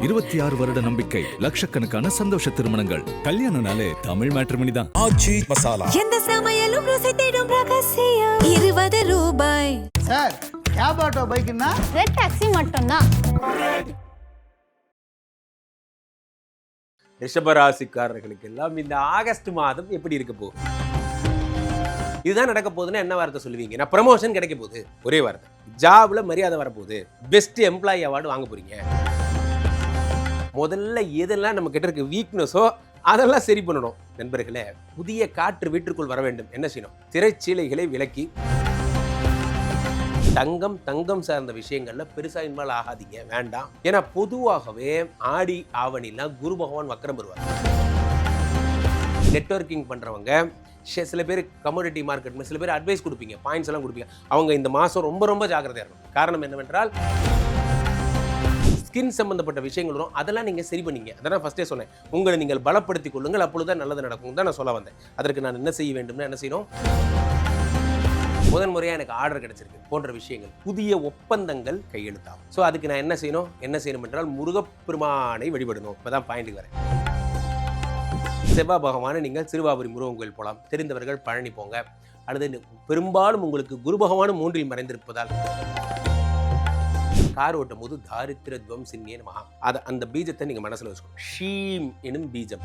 26 வருட நம்பிக்கை, லட்சக்கணக்கான சந்தோஷ திருமணங்கள். கல்யாணம்னாலே தமிழ் மேட்ரிமோனி தான். ஆச்சி மசாலா. எந்த சமையலும் ருசி தேடும் ரகசியம். 20 ரூபாய். சார், கேப் ஆட்டோ பைக்குன்னா ரெட் டாக்ஸி மட்டும்தான். ரிஷபராசிக்காரர்களுக்கு எல்லாம் இந்த ஆகஸ்ட் மாதம் எப்படி இருக்க போகுது? இதுதான் நடக்க போகுதுன்னா என்ன வார்த்தை சொல்லுவீங்க? நான் ப்ரமோஷன் கிடைக்க போகுது, ஒரே வார்த்தை. ஜாப்ல மரியாதை வரப்போகுது, பெஸ்ட் எம்ப்ளாயி அவார்டு வாங்க போறீங்க. முதல்ல எதெல்லாம் நம்ம கிட்ட இருக்க வீக்னஸோ அதெல்லாம் சரி பண்ணணும். நண்பர்களே, புதிய காற்று வீட்டிற்குள் வர வேண்டும். என்ன செய்யணும்? திரைச்சீலைகளை விலக்கி தங்கம் சார்ந்த விஷயங்கள்ல பெருசா இன்வால்வ் ஆகாதீங்க, வேண்டாம். ஏன்னா பொதுவாகவே ஆடி ஆவணிலாம் குரு பகவான் வக்கரம் பெறுவார். நெட்வொர்க்கிங் பண்றவங்க, சில பேர் கமோடிட்டி மார்க்கெட், சில பேர் அட்வைஸ் கொடுப்பீங்க, பாயிண்ட்ஸ் எல்லாம் கொடுப்பீங்க. அவங்க இந்த மாதம் ரொம்ப ஜாக்கிரதையாக இருக்கும். காரணம் என்னவென்றால் ஸ்கின் சம்பந்தப்பட்ட விஷயங்கள் வரும், அதெல்லாம் நீங்கள் சரி பண்ணீங்க. அதான் ஃபர்ஸ்டே சொன்னேன், உங்களை நீங்கள் பலப்படுத்திக் கொள்ளுங்கள், அப்பொழுதுதான் நல்லது நடக்கும் தான் நான் சொல்ல வந்தேன். அதற்கு நான் என்ன செய்ய வேண்டும்னா என்ன செய்யணும்? முதன் முறையாக எனக்கு ஆர்டர் கிடைச்சிருக்கு போன்ற விஷயங்கள், புதிய ஒப்பந்தங்கள் கையெழுத்தாகும். ஸோ அதுக்கு நான் என்ன செய்யணும் என்றால் முருகப்பெருமானை வழிபடணும். இப்போதான் பாயிண்ட்டுக்கு வரேன். செவ்வாய் பகவானை நீங்கள் சிறுவாபுரி முருகன் கோயில் போகலாம், தெரிந்தவர்கள் பழனி போங்க. அல்லது பெரும்பாலும் உங்களுக்கு குரு பகவானும் 3இல் மறைந்திருப்பதால் கார் ஓட்டும் போது தாரித்திர துவம்சின்யே நமஹ, அந்த பீஜத்தை நீங்க மனசுல வச்சுக்கணும். ஷீம் எனும் பீஜம்.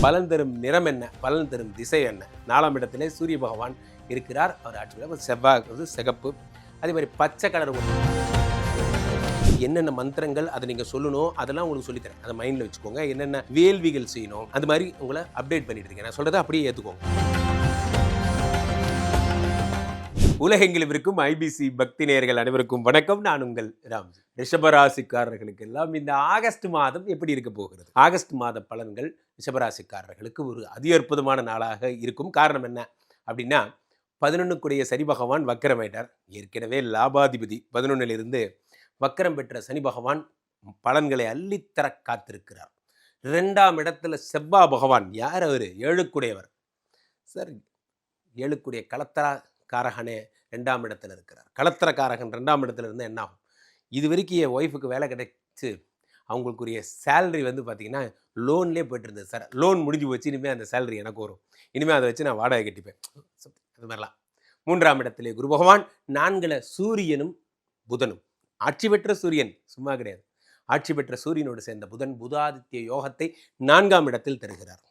பலன் தரும் நிறம் என்ன, பலன் தரும் திசை என்ன? 4ஆம் இடத்திலே சூரிய பகவான் இருக்கிறார். அவர் ஆட்சி செவ்வாய் சிகப்பு, அதே மாதிரி பச்சை கலர். என்னென்ன மந்திரங்கள் அதை நீங்கள் சொல்லணும், அதெல்லாம் உங்களுக்கு சொல்லித்தரேன். அதை மைண்டில் வச்சுக்கோங்க. என்னென்ன வேள்விகள் செய்யணும், அது மாதிரி உங்களை அப்டேட் பண்ணிட்டு இருக்கேன். நான் சொல்கிறத அப்படியே ஏற்றுக்கோங்க. உலகெங்கிலும் இருக்கும் ஐபிசி பக்தி நேயர்கள் அனைவருக்கும் வணக்கம். நான் உங்கள் ராம்ஜி. ரிஷபராசிக்காரர்களுக்கு எல்லாம் இந்த ஆகஸ்ட் மாதம் எப்படி இருக்க போகிறது? ஆகஸ்ட் மாத பலன்கள் ரிஷபராசிக்காரர்களுக்கு ஒரு அதி அற்புதமான நாளாக இருக்கும். காரணம் என்ன அப்படின்னா, 11க்குடைய சனி பகவான் வக்கரமாயிட்டார். ஏற்கனவே லாபாதிபதி 11லிருந்து வக்கரம் பெற்ற சனி பகவான் பலன்களை அள்ளித்தர காத்திருக்கிறார். 2ஆம் இடத்துல செவ்வாய் பகவான், யார் அவர்? 7க்குடையவர். சார், 7க்குடைய கலத்தரக்காரகனே 2ஆம் இடத்துல இருக்கிறார். கலத்தரக்காரகன் 2ஆம் இடத்துல இருந்து என்ன ஆகும்? இது வரைக்கும் என் ஒய்ஃபுக்கு வேலை கிடைச்சி அவங்களுக்குரிய சேலரி பார்த்தீங்கன்னா லோன்லேயே போய்ட்டு இருந்தது சார். லோன் முடிஞ்சு போச்சு, இனிமேல் அந்த சேலரி எனக்கு வரும், இனிமேல் அதை வச்சு நான் வாடகை கட்டிப்பேன், அது மாதிரிலாம். 3ஆம் இடத்திலே குரு பகவான், 4ல் சூரியனும் புதனும். ஆட்சி பெற்ற சூரியன் சும்மா கிடையாது. ஆட்சி பெற்ற சூரியனோடு சேர்ந்த புதன் புதாதித்ய யோகத்தை 4ஆம் இடத்தில் தருகிறார்.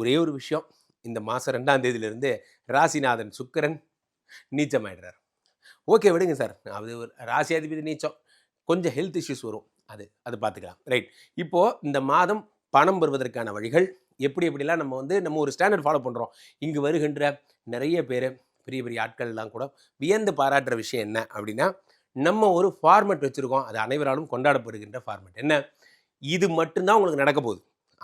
ஒரே ஒரு விஷயம், இந்த மாதம் 2ஆம் தேதியிலிருந்து ராசிநாதன் சுக்கிரன் நீச்சமாயிடுறார். ஓகே, விடுங்க சார், அது ராசியாதிபதி நீச்சம், கொஞ்சம் ஹெல்த் இஷ்யூஸ் வரும், அது பார்த்துக்கலாம். ரைட். இப்போது இந்த மாதம் பணம் பெறுவதற்கான வழிகள் எப்படிலாம் நம்ம ஒரு ஸ்டாண்டர்ட் ஃபாலோ பண்ணுறோம். இங்கு வருகின்ற நிறைய பேர், பெரிய ஆட்கள்லாம் கூட வியந்து பாராட்டுற விஷயம் என்ன அப்படின்னா, நம்ம ஒரு ஃபார்மெட் வச்சுருக்கோம். அது அனைவராலும் கொண்டாடப்படுகின்ற ஃபார்மெட். என்ன? இது மட்டும்தான் உங்களுக்கு நடக்க போகுது.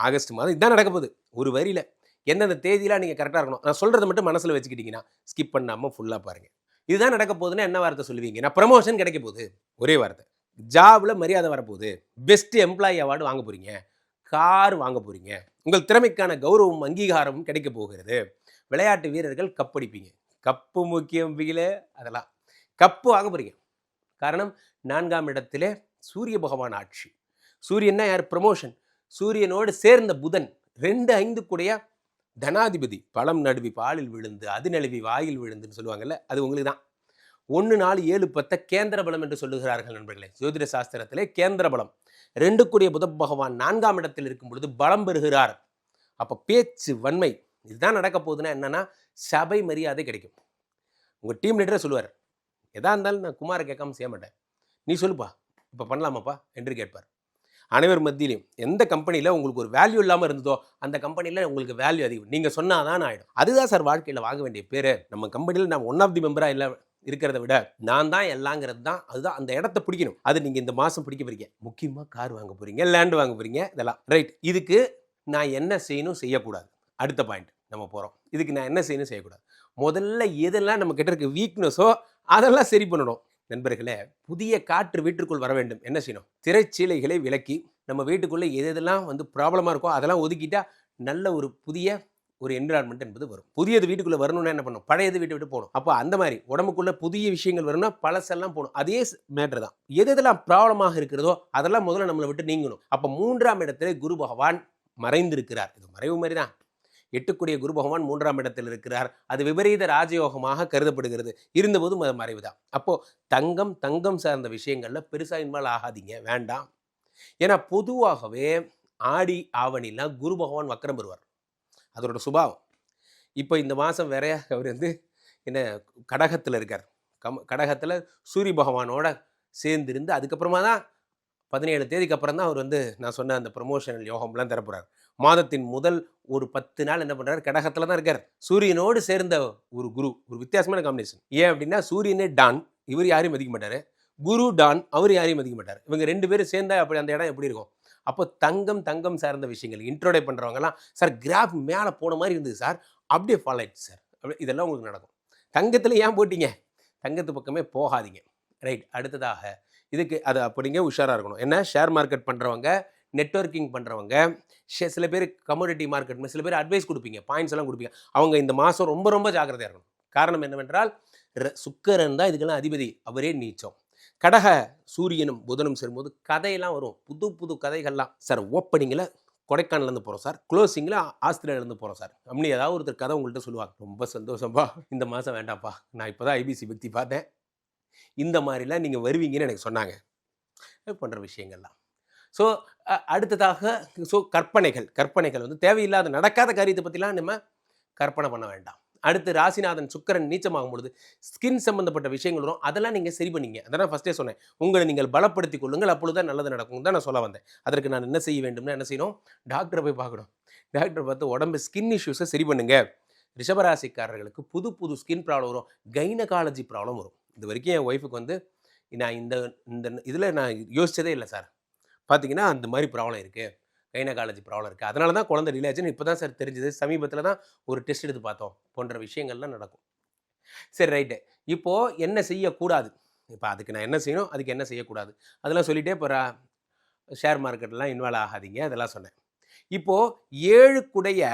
ஆகஸ்ட் மாதம் இதுதான் நடக்க போகுது. ஒரு வரியில் எந்தெந்த தேதியெலாம் நீங்கள் கரெக்டாக இருக்கணும். நான் சொல்கிறத மட்டும் மனசில் வச்சுக்கிட்டிங்கன்னா ஸ்கிப் பண்ணாமல் ஃபுல்லாக பாருங்கள். இதுதான் நடக்க போகுதுன்னா என்ன வார்த்தை சொல்லுவீங்க? நான் ப்ரமோஷன் கிடைக்க போகுது, ஒரே வார்த்தை. ஜாபில் மரியாதை வரப்போகுது, பெஸ்ட் எம்ப்ளாயி அவார்டு வாங்க போகிறீங்க, கார் வாங்க போகிறீங்க, உங்கள் திறமைக்கான கௌரவம் அங்கீகாரமும் கிடைக்க போகிறது. விளையாட்டு வீரர்கள் கப்படிப்பீங்க. கப்பு முக்கியம் பிகில, அதெல்லாம் கப்பு வாங்க போகிறீங்க. காரணம், 4ஆம் இடத்திலே சூரிய பகவான் ஆட்சி. சூரியன்னா யார்? ப்ரமோஷன். சூரியனோடு சேர்ந்த புதன் 2-5க்குடைய தனாதிபதி. பழம் நடுவி பாலில் விழுந்து அது நழுவி வாயில் விழுந்துன்னு சொல்லுவாங்கல்ல, அது உங்களுக்கு தான். 1, 4, 7, 10 கேந்திர பலம் என்று சொல்லுகிறார்கள் நண்பர்களே. ஜோதிட சாஸ்திரத்திலே கேந்திர பலம். 2க்குடைய புத பகவான் 4ஆம் இடத்தில் இருக்கும் பொழுது பலம் பெறுகிறார். அப்போ பேச்சு வன்மை, இதுதான் நடக்க போகுதுன்னா என்னன்னா, சபை மரியாதை கிடைக்கும். உங்கள் டீம் லீடரை சொல்லுவார், எதா இருந்தாலும் நான் குமாரை கேட்காம செய்ய மாட்டேன், நீ சொல்லுப்பா, இப்போ பண்ணலாமாப்பா என்று கேட்பார். அனைவர் மத்தியிலையும் எந்த கம்பெனியில் உங்களுக்கு ஒரு வேல்யூ இல்லாமல் இருந்ததோ அந்த கம்பெனியில் உங்களுக்கு வேல்யூ அதிகம். நீங்கள் சொன்னால் தான் ஆகிடும். அதுதான் சார் வாழ்க்கையில் வாங்க வேண்டிய பேர். நம்ம கம்பெனியில் நான் ஒன் ஆஃப் தி மெம்பராக இல்லை இருக்கிறத விட நான் தான் எல்லாங்கிறது தான். அதுதான் அந்த இடத்த பிடிக்கணும். அது நீங்கள் இந்த மாதம் பிடிக்க போகிறீங்க. முக்கியமாக கார் வாங்க போகிறீங்க, லேண்ட் வாங்க போகிறீங்க, இதெல்லாம் ரைட். இதுக்கு நான் என்ன செய்யணும், செய்யக்கூடாது, அடுத்த பாயிண்ட் நம்ம போகிறோம். இதுக்கு நான் என்ன செய்யணும், செய்யக்கூடாது. முதல்ல எதெல்லாம் நம்ம கிட்ட இருக்க வீக்னஸோ அதெல்லாம் சரி பண்ணணும். நண்பர்களே, புதிய காற்று வீட்டிற்குள் வர வேண்டும். என்ன செய்யணும்? திரைச்சீலைகளை விலக்கி நம்ம வீட்டுக்குள்ளே எதெல்லாம் ப்ராப்ளமாக இருக்கோ அதெல்லாம் ஒதுக்கிட்டா நல்ல ஒரு புதிய ஒரு என்விரான்மெண்ட் என்பது வரும். புதியது வீட்டுக்குள்ளே வரணும்னா என்ன பண்ணும், பழையது வீட்டை விட்டு போகணும். அப்போ அந்த மாதிரி உடம்புக்குள்ள புதிய விஷயங்கள் வரணும்னா பழசெல்லாம் போகணும். அதே மேட்டர் தான். எதெல்லாம் ப்ராப்ளமாக இருக்கிறதோ அதெல்லாம் முதல்ல நம்மளை விட்டு நீங்கணும். அப்போ 3ஆம் இடத்திலே குரு பகவான் மறைந்திருக்கிறார். இது மறைவு மாதிரி தான். 8க்குடைய குரு பகவான் 3ஆம் இடத்தில் இருக்கிறார். அது விபரீத ராஜயோகமாக கருதப்படுகிறது. இருந்தபோதும் அது மறைவு தான். அப்போ தங்கம் சார்ந்த விஷயங்கள்ல பெருசா இன்வால்வ் ஆகாதீங்க, வேண்டாம். ஏன்னா பொதுவாகவே ஆடி ஆவணிலாம் குரு பகவான் வக்கரம் பெறுவார். அதோட சுபாவம். இப்போ இந்த மாதம் வேற அவர் என்ன கடகத்தில் இருக்கார். கடகத்தில் சூரிய பகவானோட சேர்ந்திருந்து அதுக்கப்புறமா தான் 17 தேதிக்கு அப்புறம் தான் அவர் நான் சொன்ன அந்த ப்ரமோஷனல் யோகம்லாம் தரப்போறார். மாதத்தின் முதல் ஒரு 10 நாள் என்ன பண்ணுறாரு, கடகத்தில் தான் இருக்கார். சூரியனோடு சேர்ந்த ஒரு குரு, ஒரு வித்தியாசமான காம்பினேஷன். ஏன் அப்படின்னா சூரியனே டான், இவர் யாரையும் மதிக்க மாட்டார். குரு டான், அவர் யாரையும் மதிக்க மாட்டார். இவங்க 2 பேரும் சேர்ந்தா அப்படி அந்த இடம் எப்படி இருக்கும். அப்போ தங்கம் சார்ந்த விஷயங்கள் இன்ட்ரோடே பண்ணுறவங்கலாம், சார் கிராஃப் மேலே போன மாதிரி இருந்தது சார், அப்படியே ஃபாலோ ஆயிடுச்சு சார், அப்படி இதெல்லாம் உங்களுக்கு நடக்கும். தங்கத்தில் ஏன் போட்டிங்க, தங்கத்து பக்கமே போகாதீங்க. ரைட். அடுத்ததாக இதுக்கு அது அப்படிங்க உஷாராக இருக்கணும். என்ன, ஷேர் மார்க்கெட் பண்ணுறவங்க, நெட்வொர்க்கிங் பண்ணுறவங்க, சில பேர் கமோடிட்டி மார்க்கெட், சில பேர் அட்வைஸ் கொடுப்பீங்க, பாயிண்ட்ஸ் எல்லாம் கொடுப்பீங்க. அவங்க இந்த மாதம் ரொம்ப ஜாக்கிரதையாக இருக்கணும். காரணம் என்னவென்றால் சுக்கிரன் தான் இதுக்கெல்லாம் அதிபதி, அவரே நீச்சம். கடக சூரியனும் புதனும் சேரும்போது கதையெல்லாம் வரும், புது கதைகள்லாம். சார் ஓப்பனிங்கில் கொடைக்கானலேருந்து போகிறோம் சார், க்ளோசிங்கில் ஆஸ்திரேலியாவிலேருந்து போகிறோம் சார் அப்படின்னு ஏதாவது ஒருத்தர் கதை உங்கள்கிட்ட சொல்லுவாங்க. ரொம்ப சந்தோஷம்பா, இந்த மாதம் வேண்டாம்ப்பா, நான் இப்போ தான் ஐபிசி பக்தி பார்த்தேன், இந்த மாதிரிலாம் நீங்கள் வருவீங்கன்னு எனக்கு சொன்னாங்க. பண்ணுற விஷயங்கள்லாம். ஸோ அடுத்ததாக கற்பனைகள் தேவையில்லாத நடக்காத காரியத்தை பற்றிலாம் நம்ம கற்பனை பண்ண வேண்டாம். அடுத்து ராசிநாதன் சுக்கிரன் நீச்சமாகும் பொழுது ஸ்கின் சம்பந்தப்பட்ட விஷயங்கள் வரும், அதெல்லாம் நீங்கள் சரி பண்ணிங்க. அதெல்லாம் ஃபஸ்ட்டே சொன்னேன், உங்களை நீங்கள் பலப்படுத்திக் கொள்ளுங்கள், அப்பொழுதுதான் நல்லது நடக்கும் தான் நான் சொல்ல வந்தேன். அதற்கு நான் என்ன செய்ய வேண்டும்னா என்ன செய்யணும், டாக்டரை போய் பார்க்கணும். டாக்டரை பார்த்து உடம்பு ஸ்கின் இஷ்யூஸை சரி பண்ணுங்க. ரிஷபராசிக்காரர்களுக்கு புது ஸ்கின் ப்ராப்ளம் வரும், கைனகாலஜி ப்ராப்ளம் வரும். இது வரைக்கும் என் ஒய்ஃபுக்கு நான் இந்த இதில் நான் யோசிச்சதே இல்லை சார். பார்த்தீங்கன்னா அந்த மாதிரி ப்ராப்ளம் இருக்குது, கைனகாலஜி ப்ராப்ளம் இருக்குது, அதனால தான் குழந்தை டிலே ஆச்சுன்னு இப்போ தான் சார் தெரிஞ்சது. சமீபத்தில் தான் ஒரு டெஸ்ட் எடுத்து பார்த்தோம், போன்ற விஷயங்கள்லாம் நடக்கும். சரி, ரைட்டு. இப்போது என்ன செய்யக்கூடாது, இப்போ அதுக்கு நான் என்ன செய்யணும், அதுக்கு என்ன செய்யக்கூடாது, அதெல்லாம் சொல்லிகிட்டே இப்போ ஷேர் மார்க்கெட்லாம் இன்வால்வ் ஆகாதீங்க, அதெல்லாம் சொன்னேன். இப்போது 7க்குடைய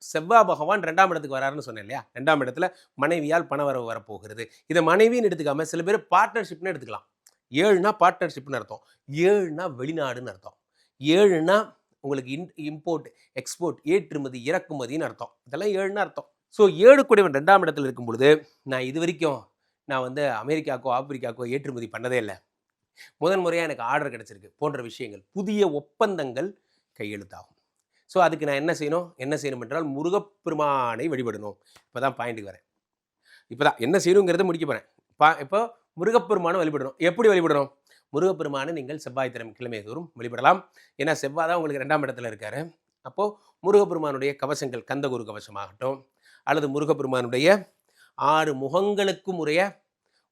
செவ்வாய் பகவான் 2ஆம் இடத்துக்கு வராருன்னு சொன்னேன் இல்லையா. 2ஆம் இடத்துல மனைவியால் பணவரவு வரப்போகிறது. இதை மனைவின்னு எடுத்துக்காம சில பேர் பார்ட்னர்ஷிப்னு எடுத்துக்கலாம். 7னா பார்ட்னர்ஷிப்னு அர்த்தம், 7னா வெளிநாடுன்னு அர்த்தம், 7னா உங்களுக்கு இம்போர்ட் எக்ஸ்போர்ட் ஏற்றுமதி இறக்குமதின்னு அர்த்தம். இதெல்லாம் 7னா அர்த்தம். ஸோ 7 2ஆம் இடத்துல இருக்கும் பொழுது நான் இது வரைக்கும் நான் அமெரிக்காக்கோ ஆப்பிரிக்காக்கோ ஏற்றுமதி பண்ணதே இல்லை, முதன் முறையாக எனக்கு ஆர்டர் கிடச்சிருக்கு போன்ற விஷயங்கள், புதிய ஒப்பந்தங்கள் கையெழுத்தாகும். ஸோ அதுக்கு நான் என்ன செய்யணும் என்றால் முருகப்பெருமானை வழிபடணும். இப்போ தான் பாயிண்ட்டுக்கு வரேன். இப்போ தான் என்ன செய்யணுங்கிறத முடிக்க போகிறேன். இப்போ முருகப்பெருமானை வழிபடணும். எப்படி வழிபடணும், முருகப்பெருமானை நீங்கள் செவ்வாய் கிழமை தோறும் வழிபடலாம். ஏன்னா செவ்வாய் தான் உங்களுக்கு 2ஆம் இடத்துல இருக்காரு. அப்போது முருகப்பெருமானுடைய கவசங்கள், கந்தகுரு கவசமாகட்டும், அல்லது முருகப்பெருமானுடைய 6 முகங்களுக்கும் உரிய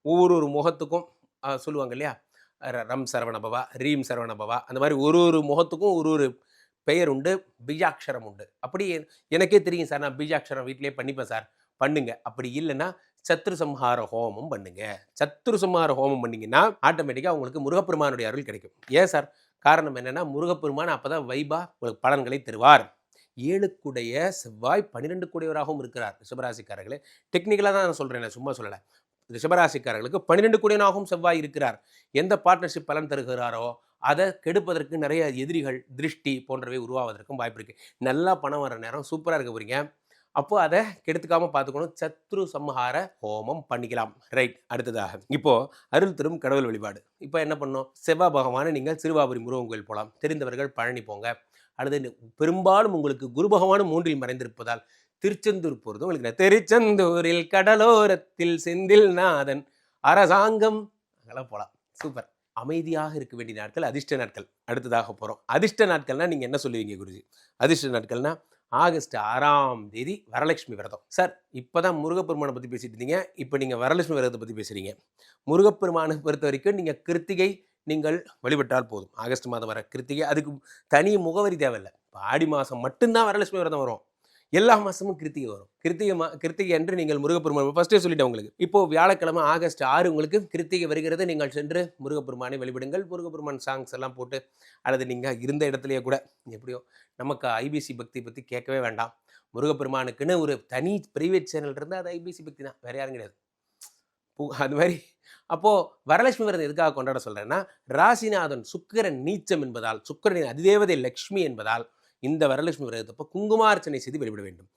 ஒவ்வொரு முகத்துக்கும் சொல்லுவாங்க இல்லையா, ரம் சரவணபவா, ரீம் சரவணபவா, அந்த மாதிரி ஒரு முகத்துக்கும் ஒரு பெயர் உண்டு, பீஜாட்சரம் உண்டு. அப்படி எனக்கே தெரியும் சார், நான் பீஜாட்சரம் வீட்டிலே பண்ணிப்பேன் சார், பண்ணுங்க. அப்படி இல்லைன்னா சத்ரு சம்ஹார ஹோமம் பண்ணுங்க. சத்ரு சம்ஹார ஹோமம் பண்ணிங்கன்னா ஆட்டோமேட்டிக்காக உங்களுக்கு முருகப்பெருமானுடைய அருள் கிடைக்கும். ஏன் சார், காரணம் என்னென்னா முருகப்பெருமான் அப்போ தான் வைபா உங்களுக்கு பலன்களை தருவார். 7க்குடைய செவ்வாய் 12க்குடையவராகவும் இருக்கிறார். ரிஷபராசிக்காரர்களே, டெக்னிக்கலாக தான் நான் சொல்கிறேன், நான் சும்மா சொல்லலை. ரிஷபராசிக்காரர்களுக்கு 12க்குடையவனாகவும் செவ்வாய் இருக்கிறார். எந்த பார்ட்னர்ஷிப் பலன் தருகிறாரோ அதை கெடுப்பதற்கு நிறைய எதிரிகள், திருஷ்டி போன்றவை உருவாவதற்கும் வாய்ப்பு இருக்குது. நல்லா பணம் வர நேரம், சூப்பராக இருக்க போகிறீங்க, அப்போ அதை கெடுத்துக்காமல் பார்த்துக்கணும். சத்ரு சம்ஹார ஹோமம் பண்ணிக்கலாம். ரைட். அடுத்ததாக இப்போது அருள் தரும் கடவுள் வழிபாடு. இப்போ என்ன பண்ணணும், செவ்வாய் பகவானை நீங்கள் சிறுவாபுரி முருகன் கோயில் போகலாம், தெரிந்தவர்கள் பழனி போங்க, அல்லது பெரும்பாலும் உங்களுக்கு குரு பகவானும் 3இல் மறைந்திருப்பதால் திருச்செந்தூர் போகிறதும் உங்களுக்கு, திருச்செந்தூரில் கடலோரத்தில் செந்தில் நாதன் அரசாங்கம், அங்கெல்லாம் போகலாம். சூப்பர். அமைதியாக இருக்க வேண்டிய நாட்கள் அதிர்ஷ்ட நாட்கள். அடுத்ததாக போகிறோம். அதிர்ஷ்ட நாட்கள்னா நீங்கள் என்ன சொல்லுவீங்க குருஜி? அதிர்ஷ்ட நாட்கள்னா ஆகஸ்ட் 6ஆம் தேதி வரலட்சுமி விரதம். சார் இப்போ தான் முருகப்பெருமானை பற்றி பேசிட்டு இருந்தீங்க, இப்போ நீங்கள் வரலட்சுமி விரதத்தை பற்றி பேசுகிறீங்க. முருகப்பெருமானை பொறுத்த வரைக்கும் நீங்கள் கிருத்திகை நீங்கள் வழிபட்டால் போதும். ஆகஸ்ட் மாதம் வர கிருத்திகை, அதுக்கு தனி முகவரி தேவையில்லை. இப்போ ஆடி மாதம் மட்டும்தான் வரலட்சுமி விரதம் வரும், எல்லா மாதமும் கிருத்திகை வரும். கிருத்திகை அன்று நீங்கள் முருகப்பெருமான் ஃபஸ்ட்டே சொல்லிட்டேன் உங்களுக்கு. இப்போது வியாழக்கிழமை ஆகஸ்ட் 6 உங்களுக்கு கிருத்திகை வருகிறது. நீங்கள் சென்று முருகப்பெருமானை வழிபடுங்கள். முருகப்பெருமான் சாங்ஸ் எல்லாம் போட்டு, அல்லது நீங்கள் இருந்த இடத்துலையே கூட, எப்படியோ நமக்கு ஐபிசி பக்தி பற்றி கேட்கவே வேண்டாம், முருகப்பெருமானுக்குன்னு ஒரு தனி பிரைவேட் சேனல் இருந்தால் அது ஐபிசி பக்தி தான், வேற யாரும் கிடையாது. அது மாதிரி அப்போது வரலட்சுமி விரதம் எதுக்காக கொண்டாட சொல்கிறேன்னா, ராசிநாதன் சுக்கிரன் நீச்சம் என்பதால், சுக்கிரனின் அதிதேவதை லக்ஷ்மி என்பதால் இந்த வரலட்சுமி விரதத்தப்போ குங்குமார்ச்சனை செய்து வழிபட வேண்டும்.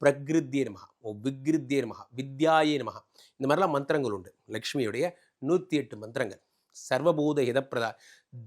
பிரகிருத்தியே நமஹா, விக்ருத்தியே நமஹா, வித்யாயே நமஹா, இந்த மாதிரிலாம் மந்திரங்கள் உண்டு. லக்ஷ்மியுடைய 108 மந்திரங்கள். சர்வபூத ஹிதப்பிரதா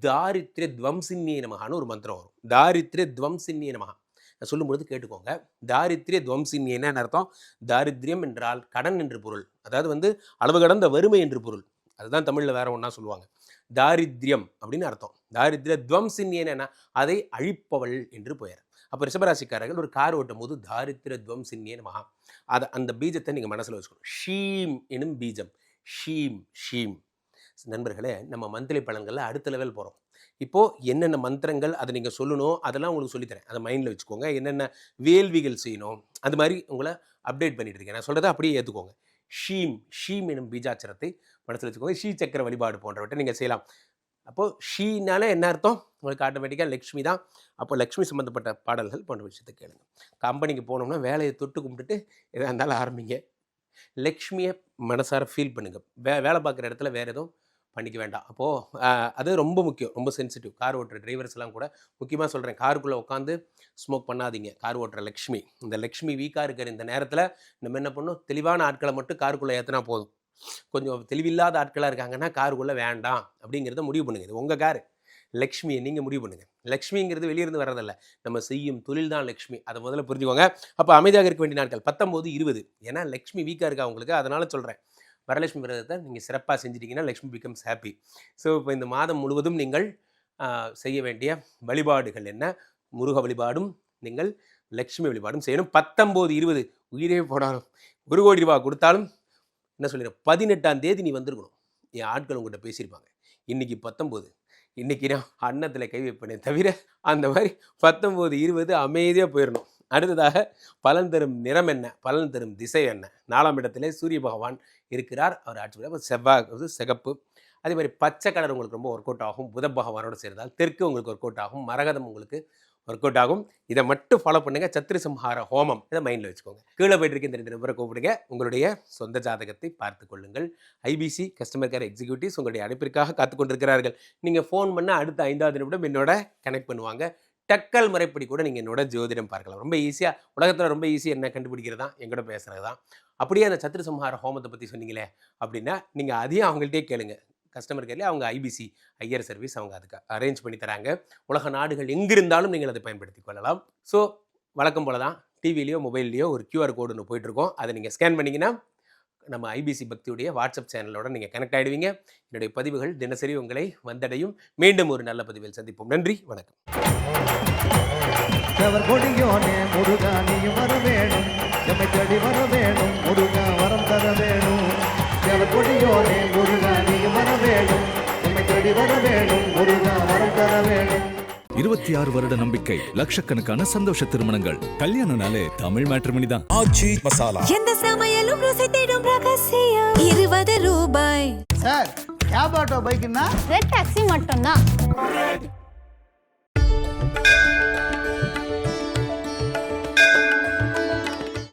தாரித்ரிய துவம்சின்னியே நமஹான்னு ஒரு மந்திரம் வரும். தாரித்ரிய துவம்சின்னியே நமஹா. நான் சொல்லும்பொழுது கேட்டுக்கோங்க. தாரித்ரிய துவம்சின்னி என்னன்னு அர்த்தம்? தாரித்ரியம் என்றால் கடன் என்று பொருள், அதாவது அளவு கடந்த வறுமை என்று பொருள். அதுதான் தமிழில் வேற ஒன்றா சொல்லுவாங்க. தாரித்ரியம் அப்படின்னு அர்த்தம். தாரித்ரிய துவம்சின்னி என்னன்னா அதை அழிப்பவள் என்று பெயர். அப்போ ரிஷபராசிக்காரர்கள் ஒரு கார் ஓட்டும் போது தாரித்ரிய துவம்சின்னியே நமஹா, அந்த பீஜத்தை நீங்கள் மனசில் வச்சுக்கணும். ஷீம் எனும் பீஜம். ஷீம் ஷீம். நண்பர்களே, நம்ம மந்த்லி பலன்களில் அடுத்த லெவல் போகிறோம். இப்போது என்னென்ன மந்திரங்கள் அதை நீங்கள் சொல்லணும், அதெல்லாம் உங்களுக்கு சொல்லித்தரேன். அதை மைண்டில் வச்சுக்கோங்க. என்னென்ன வேள்விகள் செய்யணும் அது மாதிரி உங்களை அப்டேட் பண்ணிட்டு இருக்கேன். நான் சொல்கிறத அப்படியே ஏற்றுக்கோங்க. ஷீம் ஷீம் எனும் பீஜாட்சரத்தை மனசில் வச்சுக்கோங்க. ஷீ சக்கர வழிபாடு போன்றவற்றை நீங்கள் செய்யலாம். அப்போது ஷீனால என்ன அர்த்தம்? உங்களுக்கு ஆட்டோமேட்டிக்காக லக்ஷ்மி தான். அப்போ லக்ஷ்மி சம்மந்தப்பட்ட பாடல்கள் போன்ற விஷயத்தை கேளுங்க. கம்பெனிக்கு போனோம்னா வேலையை தொட்டு கும்பிட்டுட்டு எதாக இருந்தாலும் ஆரம்பிங்க. லக்ஷ்மியை மனசார ஃபீல் பண்ணுங்கள். வேலை பார்க்குற இடத்துல வேறு எதுவும் பண்ணிக்க வேண்டாம். அப்போது அது ரொம்ப முக்கியம், ரொம்ப சென்சிட்டிவ். கார் ஓட்டுற டிரைவர்ஸ்லாம் கூட முக்கியமாக சொல்கிறேன், காருக்குள்ளே உட்காந்து ஸ்மோக் பண்ணாதீங்க. கார் ஓட்டுற லக்ஷ்மி, இந்த லக்ஷ்மி வீக்காக இருக்கிற இந்த நேரத்தில் நம்ம என்ன பண்ணணும், தெளிவான ஆட்களை மட்டும் காருக்குள்ளே ஏற்றினா போதும். கொஞ்சம் தெளிவில்லாத ஆட்களாக இருக்காங்கன்னா காருக்குள்ளே வேண்டாம் அப்படிங்கிறத முடிவு பண்ணுங்கள். இது உங்கள் காரு, லக்ஷ்மியை நீங்கள் முடிவு பண்ணுங்கள். லக்ஷ்மிங்கிறது வெளியிருந்து வர்றதில்ல, நம்ம செய்யும் தொழில் தான் லக்ஷ்மி. அதை முதல்ல புரிஞ்சுக்கோங்க. அப்போ அமைதியாக இருக்க வேண்டிய நாட்கள் 19, 20. ஏன்னா லக்ஷ்மி வீக்காக இருக்கா உங்களுக்கு, அதனால் சொல்கிறேன். வரலட்சுமி விரதத்தை நீங்கள் சிறப்பாக செஞ்சிட்டிங்கன்னா லக்ஷ்மி பிகம்ஸ் ஹாப்பி. ஸோ இப்போ இந்த மாதம் முழுவதும் நீங்கள் செய்ய வேண்டிய வழிபாடுகள் என்ன? முருக வழிபாடும் நீங்கள் லக்ஷ்மி வழிபாடும் செய்யணும். 19, 20 உயிரே போனாலும் 1 கோடி ரூபா கொடுத்தாலும் என்ன சொல்லிடுறேன், 18ஆம் தேதி நீ வந்திருக்கணும். என் ஆட்கள் உங்கள்கிட்ட பேசியிருப்பாங்க. இன்றைக்கி 19, இன்றைக்கி நான் அன்னத்தில் கை வைப்பேனே தவிர அந்த மாதிரி 19, 20 அமைதியாக போயிடணும். அடுத்ததாக பலன் தரும் நிறம் என்ன, பலன் தரும் திசை என்ன? 4ஆம் இடத்திலே சூரிய பகவான் இருக்கிறார். அவர் ஆட்சி செவ்வாய் சிகப்பு. அதே மாதிரி பச்சை கலர் உங்களுக்கு ரொம்ப ஒர்க் அவுட் ஆகும். புத பகவானோடு சேர்ந்தால் தெற்கு உங்களுக்கு ஒர்க் அவுட் ஆகும். மரகதம் உங்களுக்கு ஒர்க் அவுட் ஆகும். இதை மட்டும் ஃபாலோ பண்ணுங்கள். சத்ரு சம்ஹார ஹோமம் இதை மைண்டில் வச்சுக்கோங்க. கீழே போயிட்டு இருக்க இந்த 2 நம்பரை கூப்பிடுங்க. உங்களுடைய சொந்த ஜாதகத்தை பார்த்து கொள்ளுங்கள். ஐபிசி கஸ்டமர் கேர் எக்ஸிக்யூட்டிவ்ஸ் உங்களுடைய அழைப்பிற்காக காத்து கொண்டிருக்கிறார்கள். நீங்கள் ஃபோன் பண்ணால் அடுத்த 5வது நிமிடம் என்னோட கனெக்ட் பண்ணுவாங்க. டக்கல் முறைப்படி கூட நீங்கள் என்னோட ஜோதிடம் பார்க்கலாம். ரொம்ப ஈஸியாக, உலகத்தில் ரொம்ப ஈஸியாக என்ன கண்டுபிடிக்கிறது தான், எங்கூட பேசுகிறது தான். அப்படியே அந்த சத்ரு சம்ஹார ஹோமத்தை பற்றி சொன்னீங்களே அப்படின்னா நீங்கள் அதையும் அவங்கள்ட்டே கேளுங்க. கஸ்டமர் கேர்லேயே அவங்க ஐபிசி ஐயர் சர்வீஸ் அவங்க அதுக்கு அரேஞ்ச் பண்ணி தராங்க. உலக நாடுகள் எங்கிருந்தாலும் நீங்கள் அதை பயன்படுத்தி கொள்ளலாம். ஸோ வழக்கம் போல தான் டிவிலையோ மொபைல்லையோ ஒரு QR கோடு ஒன்று போயிட்டுருக்கோம். அதை நீங்கள் ஸ்கேன் பண்ணிங்கன்னா நம்ம ஐபிசி பக்தியுடைய வாட்ஸ்அப் சேனலோட நீங்கள் கனெக்ட் ஆகிடுவீங்க. என்னுடைய பதிவுகள் தினசரி உங்களை வந்தடையும். மீண்டும் ஒரு நல்ல பதிவில் சந்திப்போம். நன்றி, வணக்கம். கொடியோனே முருகா நீயும் வர வேணும், எம்மை தேடி வர வேணும், முருகா வரம் தர வேணும். கொடியோனே முருகா நீயும் வர வேணும், எம்மை தேடி வர வேணும், முருகா வரம் தர வேணும். 26 வருட நம்பிக்கை, லட்சக்கணக்கான சந்தோஷ திருமணங்கள். கல்யாணம்னாலே தமிழ் மேட்ரிமோனி தான். ஆச்சி மசாலா. எந்த சமையலும் ருசி தேடும் ரகசியம் 20 ரூபாய். சார் கேப் ஆட்டோ பைக்குன்னா ரெட் டாக்ஸி மட்டும்தான்.